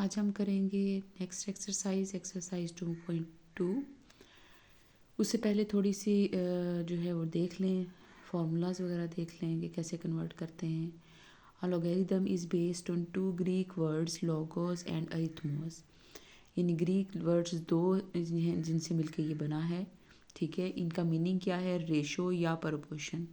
आज हम करेंगे नेक्स्ट एक्सरसाइज 2.2। उससे पहले थोड़ी सी जो है वो देख लें, फार्मूलाज वगैरह देख लें कि कैसे कन्वर्ट करते हैं। A logarithm is based on 2 Greek words logos and arithmos. In Greek words दो हैं जिनसे मिलकर ये बना है, ठीक है। इनका मीनिंग क्या है? रेशो या प्रपोर्शन।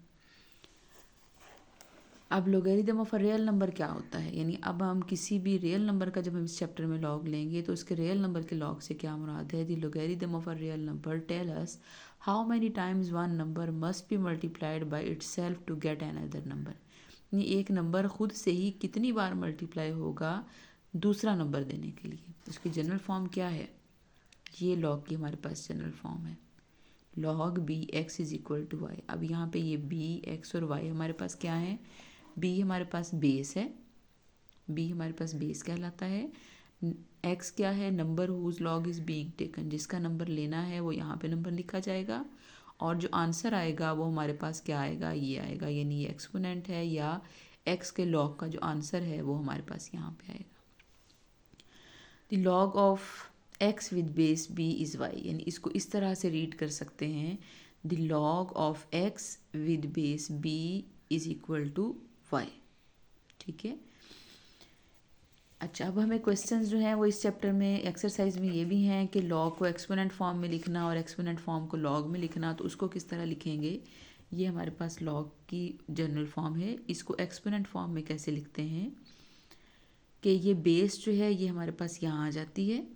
अब logarithm of a real number क्या होता है, यानी अब हम किसी भी रियल नंबर का जब हम इस चैप्टर में लॉग लेंगे तो उसके रियल नंबर के लॉग से क्या मुराद है? The logarithm of a real number tell us how many times one number must be multiplied by itself to get another number. यानी एक नंबर खुद से ही कितनी बार मल्टीप्लाई होगा दूसरा नंबर देने के लिए। उसकी जनरल फॉर्म क्या है? ये लॉग की हमारे पास जनरल फॉर्म है, log b x is equal to y. अब यहाँ पे ये बी एक्स और वाई हमारे पास क्या है? बी हमारे पास बेस है, बी हमारे पास बेस कहलाता है। एक्स क्या है? Number whose log is being taken, जिसका नंबर लेना है वो यहाँ पे नंबर लिखा जाएगा और जो आंसर आएगा वो हमारे पास क्या आएगा? ये आएगा, यानी ये एक्सपोनेंट है या एक्स के लॉग का जो आंसर है वो हमारे पास यहाँ पे आएगा। The log of x with base b is y, यानी इसको इस तरह से रीड कर सकते हैं, the log of x with base b is equal to y, ठीक है। अच्छा, अब हमें क्वेश्चंस जो हैं वो इस चैप्टर में एक्सरसाइज में ये भी हैं कि लॉग को एक्सपोनेंट फॉर्म में लिखना और एक्सपोनेंट फॉर्म को लॉग में लिखना, तो उसको किस तरह लिखेंगे? ये हमारे पास लॉग की जनरल फॉर्म है। इसको एक्सपोनेंट फॉर्म में कैसे लिखते हैं कि ये बेस जो है ये हमारे पास यहाँ आ जाती है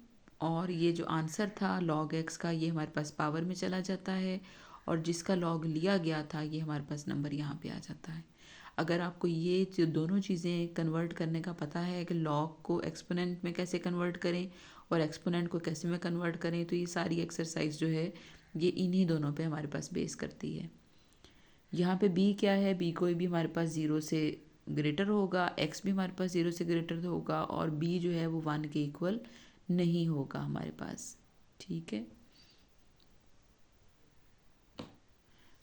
और ये जो आंसर था लॉग एक्स का ये हमारे पास पावर में चला जाता है और जिसका लॉग लिया गया था ये हमारे पास नंबर यहाँ पे आ जाता है। अगर आपको ये जो दोनों चीज़ें कन्वर्ट करने का पता है कि लॉग को एक्सपोनेंट में कैसे कन्वर्ट करें और एक्सपोनेंट को कैसे में कन्वर्ट करें, तो ये सारी एक्सरसाइज जो है ये इन्हीं दोनों पे हमारे पास बेस करती है। यहाँ पे बी क्या है? बी कोई भी हमारे पास 0 से ग्रेटर होगा, एक्स भी हमारे पास 0 से ग्रेटर होगा और बी जो है वो 1 के इक्वल नहीं होगा हमारे पास, ठीक है।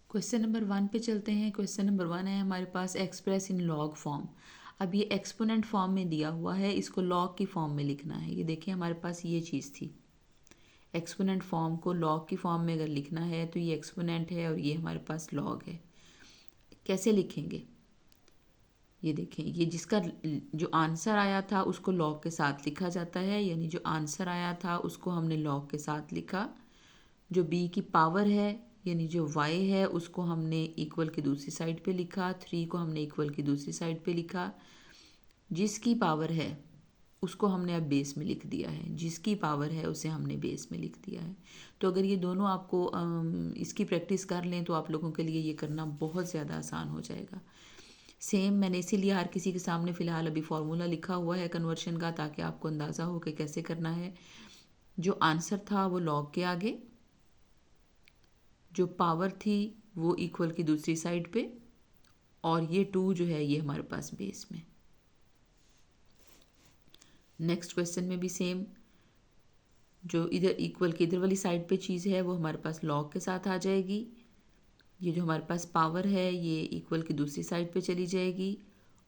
क्वेश्चन नंबर 1 पे चलते हैं। क्वेश्चन नंबर 1 है हमारे पास एक्सप्रेस इन लॉग फॉर्म। अब ये एक्सपोनेंट फॉर्म में दिया हुआ है, इसको लॉग की फॉर्म में लिखना है। ये देखिए हमारे पास ये चीज़ थी, एक्सपोनेंट फॉर्म को लॉग की फॉर्म में अगर लिखना है तो ये एक्सपोनेंट है और ये हमारे पास लॉग है। कैसे लिखेंगे? ये देखें, ये जिसका जो आंसर आया था उसको लॉग के साथ लिखा जाता है, यानी जो आंसर आया था उसको हमने लॉग के साथ लिखा। जो b की पावर है यानी जो y है उसको हमने इक्वल की दूसरी साइड पे लिखा, 3 को हमने इक्वल की दूसरी साइड पे लिखा। जिसकी पावर है उसको हमने अब बेस में लिख दिया है, जिसकी पावर है उसे हमने बेस में लिख दिया है। तो अगर ये दोनों आपको इसकी प्रैक्टिस कर लें तो आप लोगों के लिए ये करना बहुत ज़्यादा आसान हो जाएगा। सेम मैंने इसीलिए हर किसी के सामने फ़िलहाल अभी फार्मूला लिखा हुआ है कन्वर्शन का, ताकि आपको अंदाज़ा हो कि कैसे करना है। जो आंसर था वो लॉग के आगे, जो पावर थी वो इक्वल की दूसरी साइड पे और ये 2 जो है ये हमारे पास बेस में। नेक्स्ट क्वेश्चन में भी सेम, जो इधर इक्वल की इधर वाली साइड पे चीज़ है वो हमारे पास लॉग के साथ आ जाएगी। ये जो हमारे पास पावर है ये इक्वल की दूसरी साइड पे चली जाएगी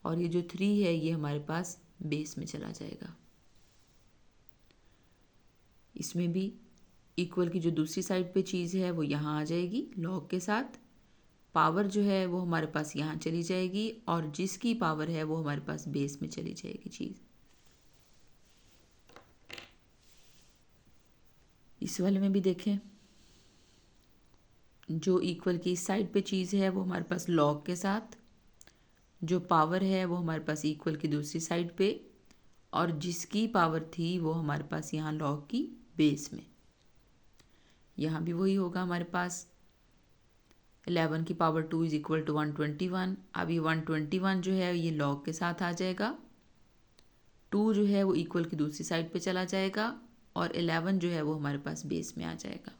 और ये जो 3 है ये हमारे पास बेस में चला जाएगा। इसमें भी इक्वल की जो दूसरी साइड पे चीज़ है वो यहाँ आ जाएगी लॉग के साथ, पावर जो है वो हमारे पास यहाँ चली जाएगी और जिसकी पावर है वो हमारे पास बेस में चली जाएगी चीज़। इस वाले में भी देखें, जो इक्वल की इस साइड पे चीज़ है वो हमारे पास लॉग के साथ, जो पावर है वो हमारे पास इक्वल की दूसरी साइड पे और जिसकी पावर थी वो हमारे पास यहाँ लॉग की बेस में। यहाँ भी वही होगा हमारे पास 11 की पावर 2 इज इक्वल टू 121। अब ये 121 जो है ये लॉग के साथ आ जाएगा, 2 जो है वो इक्वल की दूसरी साइड पे चला जाएगा और 11 जो है वो हमारे पास बेस में आ जाएगा।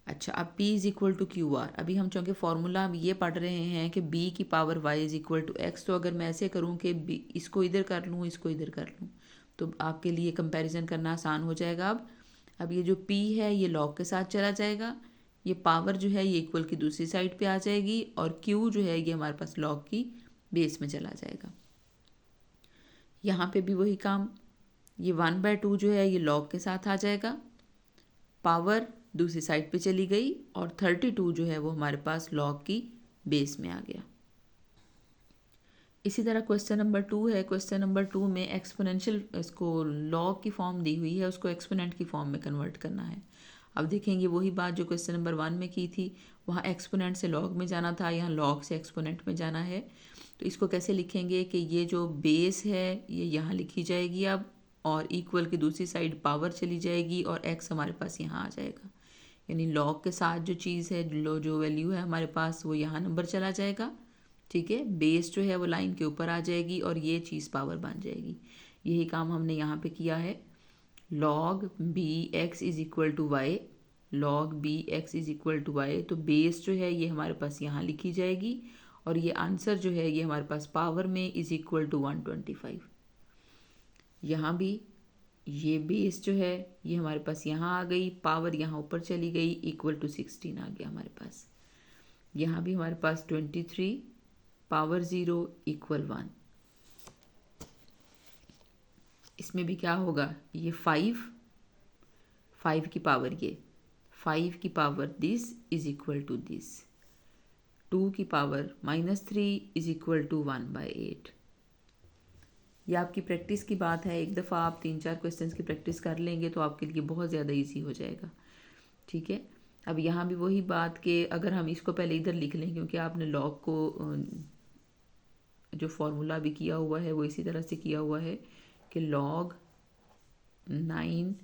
अच्छा, अब p is equal to q r. अभी हम चूँकि फॉर्मूला ये पढ़ रहे हैं कि b की power y is equal to x, तो अगर मैं ऐसे करूँ कि इसको इधर कर लूँ इसको इधर कर लूँ तो आपके लिए कंपैरिजन करना आसान हो जाएगा। अब ये जो p है ये लॉग के साथ चला जाएगा, ये पावर जो है ये इक्वल की दूसरी साइड पे आ जाएगी और q जो है ये हमारे पास लॉग की बेस में चला जाएगा। यहाँ पे भी वही काम, ये 1/2 जो है ये log के साथ आ जाएगा, पावर दूसरी साइड पे चली गई और 32 जो है वो हमारे पास log की बेस में आ गया। इसी तरह क्वेश्चन नंबर 2 है। क्वेश्चन नंबर 2 में एक्सपोनेंशियल इसको लॉग की फॉर्म दी हुई है, उसको एक्सपोनेंट की फॉर्म में कन्वर्ट करना है। अब देखेंगे वही बात जो क्वेश्चन नंबर 1 में की थी, वहाँ एक्सपोनेंट से लॉग में जाना था, यहाँ लॉग से एक्सपोनेंट में जाना है। तो इसको कैसे लिखेंगे कि ये जो बेस है ये यहाँ लिखी जाएगी अब, और इक्वल की दूसरी साइड पावर चली जाएगी और एक्स हमारे पास यहाँ आ जाएगा। यानी लॉग के साथ जो चीज़ है, जो वैल्यू है हमारे पास, वो यहाँ नंबर चला जाएगा। ठीक है, बेस जो है वो लाइन के ऊपर आ जाएगी और ये चीज़ पावर बन जाएगी। यही काम हमने यहाँ पे किया है। log bx is equal to y, log bx is equal to y, तो बेस जो है ये हमारे पास यहाँ लिखी जाएगी और ये आंसर जो है ये हमारे पास पावर में इज इक्वल टू 125। यहाँ भी ये बेस जो है ये हमारे पास यहाँ आ गई, पावर यहाँ ऊपर चली गई, इक्वल टू 16 आ गया हमारे पास। यहाँ भी हमारे पास 23 पावर 0 इक्वल 1। इसमें भी क्या होगा, ये 5 की पावर, ये 5 की power this is equal to this, 2 की पावर -3 इज इक्वल टू 1/8। ये आपकी प्रैक्टिस की बात है, एक दफ़ा आप 3-4 क्वेश्चंस की प्रैक्टिस कर लेंगे तो आपके लिए बहुत ज़्यादा इजी हो जाएगा। ठीक है, अब यहाँ भी वही बात कि अगर हम इसको पहले इधर लिख लें, क्योंकि आपने लॉग को जो फॉर्मूला भी किया हुआ है वो इसी तरह से किया हुआ है कि log 9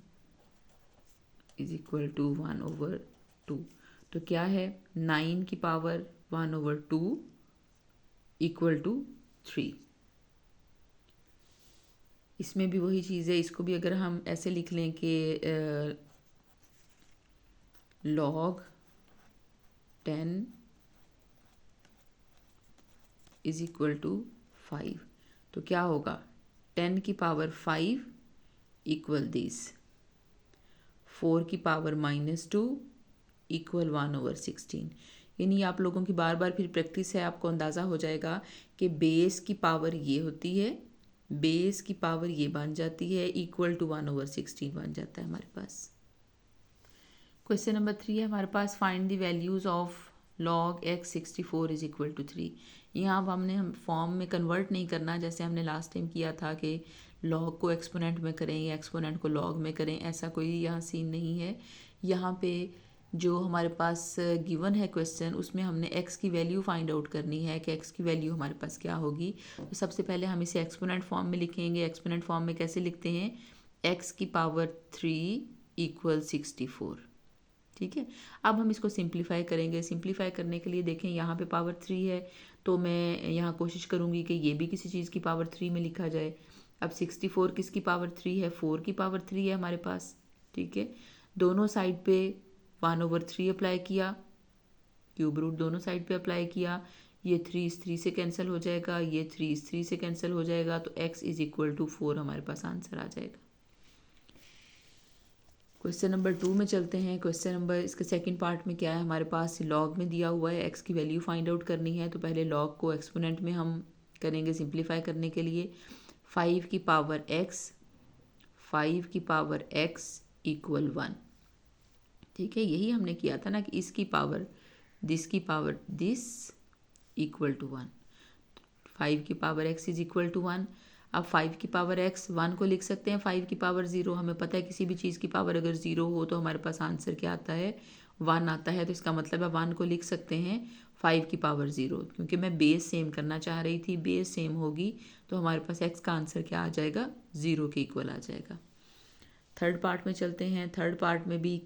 इज इक्वल टू 1/2। तो क्या है, 9 की पावर 1/2 इक्वल टू 3। इसमें भी वही चीज़ है, इसको भी अगर हम ऐसे लिख लें कि log 10 इज इक्वल टू 5, तो क्या होगा, 10 की पावर 5 इक्वल दिस, 4 की पावर -2 इक्वल 1/16। यानी आप लोगों की बार बार फिर प्रैक्टिस है, आपको अंदाज़ा हो जाएगा कि बेस की पावर ये होती है, बेस की पावर ये बन जाती है, इक्वल टू 1/16 बन जाता है हमारे पास। क्वेश्चन नंबर 3 है हमारे पास, find the values of log x 64 is equal to 3। यहाँ अब हम फॉर्म में कन्वर्ट नहीं करना जैसे हमने लास्ट टाइम किया था कि log को एक्सपोनेंट में करें या एक्सपोनेंट को log में करें, ऐसा कोई यहाँ सीन नहीं है। यहाँ पे जो हमारे पास गिवन है क्वेश्चन, उसमें हमने x की वैल्यू फाइंड आउट करनी है कि x की वैल्यू हमारे पास क्या होगी। तो सबसे पहले हम इसे एक्सपोनेंट फॉर्म में लिखेंगे। एक्सपोनेंट फॉर्म में कैसे लिखते हैं, x की पावर 3 इक्वल 64। ठीक है, अब हम इसको सिंप्लीफाई करेंगे। सिंप्लीफाई करने के लिए देखें यहाँ पे पावर 3 है, तो मैं यहाँ कोशिश करूँगी कि ये भी किसी चीज़ की पावर 3 में लिखा जाए। अब 64 किसकी पावर 3 है, 4 की पावर 3 है हमारे पास। ठीक है, दोनों साइड पे 1/3 अप्लाई किया, क्यूब रूट दोनों साइड पे अप्लाई किया, ये 3 इस 3 से कैंसिल हो जाएगा, ये 3 इस 3 से कैंसिल हो जाएगा, तो x इज इक्वल टू 4 हमारे पास आंसर आ जाएगा। क्वेश्चन नंबर 2 में चलते हैं। क्वेश्चन नंबर इसके सेकंड पार्ट में क्या है, हमारे पास लॉग में दिया हुआ है, x की वैल्यू फाइंड आउट करनी है। तो पहले लॉग को एक्सपोनेंट में हम करेंगे सिंप्लीफाई करने के लिए। 5 की पावर x इक्वल 1। ठीक है, यही हमने किया था ना कि इसकी पावर दिस इक्वल टू 1। 5 की power x is equal to 1। अब 5 की पावर x 1 को लिख सकते हैं 5 की पावर 0। हमें पता है किसी भी चीज़ की पावर अगर 0 हो तो हमारे पास आंसर क्या आता है, 1 आता है। तो इसका मतलब है 1 को लिख सकते हैं 5 की पावर 0, क्योंकि मैं बेस सेम करना चाह रही थी। बेस सेम होगी तो हमारे पास x का आंसर क्या आ जाएगा, 0 के इक्वल आ जाएगा। थर्ड पार्ट में चलते हैं। थर्ड पार्ट में भी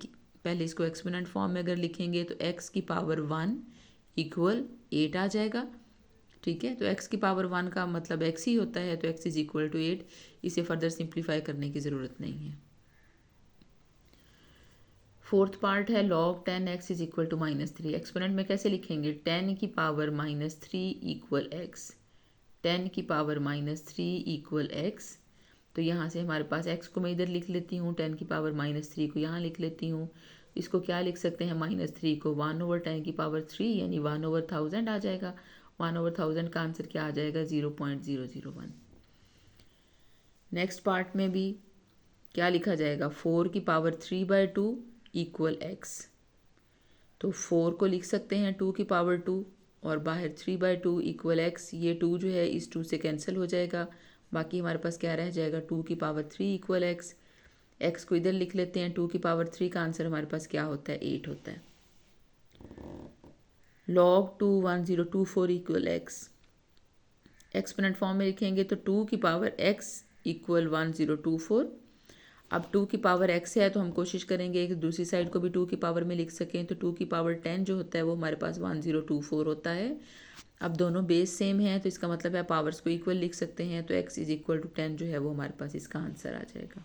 पहले इसको एक्सपोनेंट फॉर्म में अगर लिखेंगे तो x की पावर 1 इक्वल 8 आ जाएगा। ठीक है, तो x की पावर 1 का मतलब x ही होता है, तो x इज इक्वल टू 8। इसे फर्दर सिंप्लीफाई करने की ज़रूरत नहीं है। फोर्थ पार्ट है log 10x is equal to -3। Exponent में कैसे लिखेंगे, 10 की पावर -3 इक्वल x, 10 की पावर -3 इक्वल x। तो यहाँ से हमारे पास x को मैं इधर लिख लेती हूँ, 10 की पावर -3 को यहाँ लिख लेती हूँ। इसको क्या लिख सकते हैं, -3 को 1/10 की पावर 3 यानी 1/1000 आ जाएगा। 1/1000 का आंसर क्या आ जाएगा, 0.001। नेक्स्ट पार्ट में भी क्या लिखा जाएगा, 4⁻³ इक्वल x। तो 4 को लिख सकते हैं 2⁻², और बाहर 3/2 इक्वल x। ये 2 जो है इस 2 से कैंसिल हो जाएगा, बाकी हमारे पास क्या रह जाएगा, 2⁻³ इक्वल x। x को इधर लिख लेते हैं, 2⁻³ का आंसर हमारे पास क्या होता है, 8 होता है। log 2 1024 equal x। Exponent form में लिखेंगे तो 2⁻x इक्वल 1024। अब 2⁻x है तो हम कोशिश करेंगे कि दूसरी साइड को भी 2 की पावर में लिख सकें, तो 2⁻10 जो होता है वो हमारे पास 1024 होता है। अब दोनों बेस सेम हैं तो इसका मतलब है पावर्स को इक्वल लिख सकते हैं, तो x इज इक्वल टू 10 जो है वो हमारे पास इसका आंसर आ जाएगा।